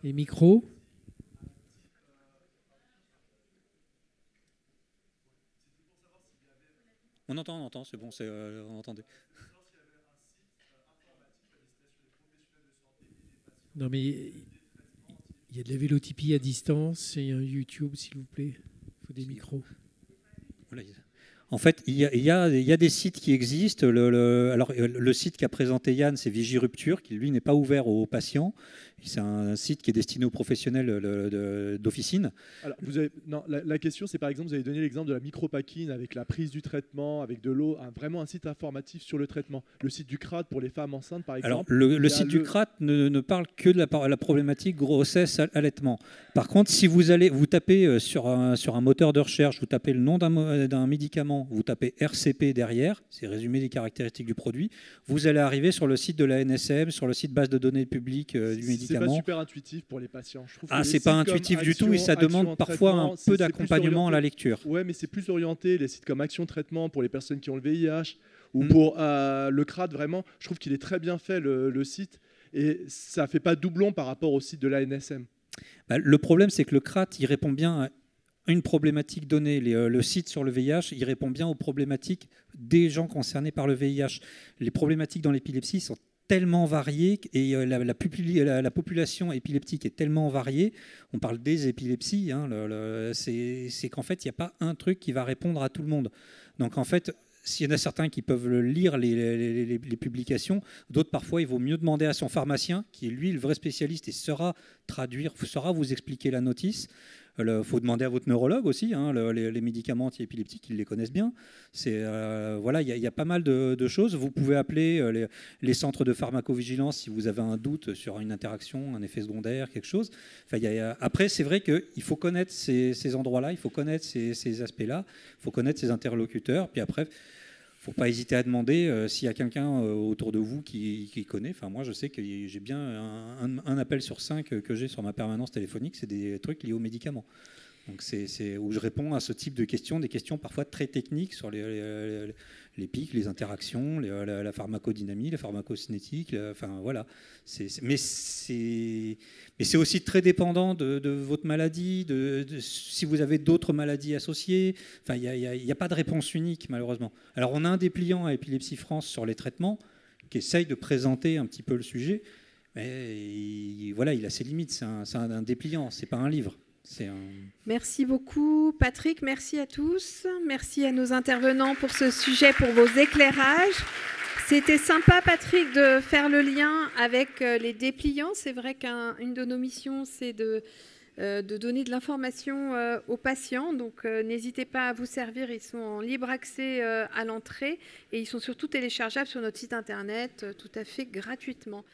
Les micros. On entend, c'est bon, on entendait. Non mais il y a de la vélotypie à distance et un YouTube, s'il vous plaît. Il faut des micros. Voilà. En fait, il y a des sites qui existent. Alors, le site qu'a présenté Yann, c'est Vigirupture, qui lui n'est pas ouvert aux patients. C'est un site qui est destiné aux professionnels d'officine. Alors, la question, c'est par exemple, vous avez donné l'exemple de la micropakine avec la prise du traitement, avec de l'eau, vraiment un site informatif sur le traitement. Le site du CRAT pour les femmes enceintes, par exemple. Alors, le site du CRAT ne parle que de la problématique grossesse, allaitement. Par contre, si vous tapez sur un moteur de recherche, vous tapez le nom d'un médicament, vous tapez RCP derrière, c'est résumé des caractéristiques du produit, vous allez arriver sur le site de la NSM, sur le site base de données publique du médicament. C'est pas super intuitif pour les patients. Je trouve c'est pas intuitif du tout et ça demande parfois un peu d'accompagnement à la lecture. Ouais, mais c'est plus orienté, les sites comme Action Traitement pour les personnes qui ont le VIH ou pour le CRAT, vraiment, je trouve qu'il est très bien fait le site et ça fait pas doublon par rapport au site de la NSM. Le problème, c'est que le CRAT, il répond bien à une problématique donnée. Le site sur le VIH, il répond bien aux problématiques des gens concernés par le VIH. Les problématiques dans l'épilepsie sont tellement variées et la population épileptique est tellement variée. On parle des épilepsies, c'est qu'en fait, il n'y a pas un truc qui va répondre à tout le monde. Donc en fait, s'il y en a certains qui peuvent lire les publications, d'autres parfois, il vaut mieux demander à son pharmacien, qui est lui le vrai spécialiste et saura vous expliquer la notice. Il faut demander à votre neurologue aussi, les médicaments anti-épileptiques, ils les connaissent bien. Voilà, il y a pas mal de choses. Vous pouvez appeler les centres de pharmacovigilance si vous avez un doute sur une interaction, un effet secondaire, quelque chose. Après, c'est vrai qu'il faut connaître ces endroits-là, il faut connaître ces aspects-là, il faut connaître ces interlocuteurs. Puis après, il ne faut pas hésiter à demander s'il y a quelqu'un autour de vous qui connaît. Enfin, moi, je sais que j'ai bien un appel sur 5 que j'ai sur ma permanence téléphonique, c'est des trucs liés aux médicaments. Donc, c'est où je réponds à ce type de questions, des questions parfois très techniques sur les pics, les interactions, la pharmacodynamie, la pharmacocinétique. Enfin, voilà. Mais c'est aussi très dépendant de votre maladie, si vous avez d'autres maladies associées. Enfin, il n'y a pas de réponse unique, malheureusement. Alors, on a un dépliant à Épilepsie France sur les traitements qui essaye de présenter un petit peu le sujet. Mais voilà, il a ses limites. C'est un dépliant, ce n'est pas un livre. Merci beaucoup Patrick, merci à tous, merci à nos intervenants pour ce sujet, pour vos éclairages. C'était sympa Patrick de faire le lien avec les dépliants. C'est vrai qu'une de nos missions c'est de donner de l'information aux patients, donc n'hésitez pas à vous servir, ils sont en libre accès à l'entrée et ils sont surtout téléchargeables sur notre site internet tout à fait gratuitement.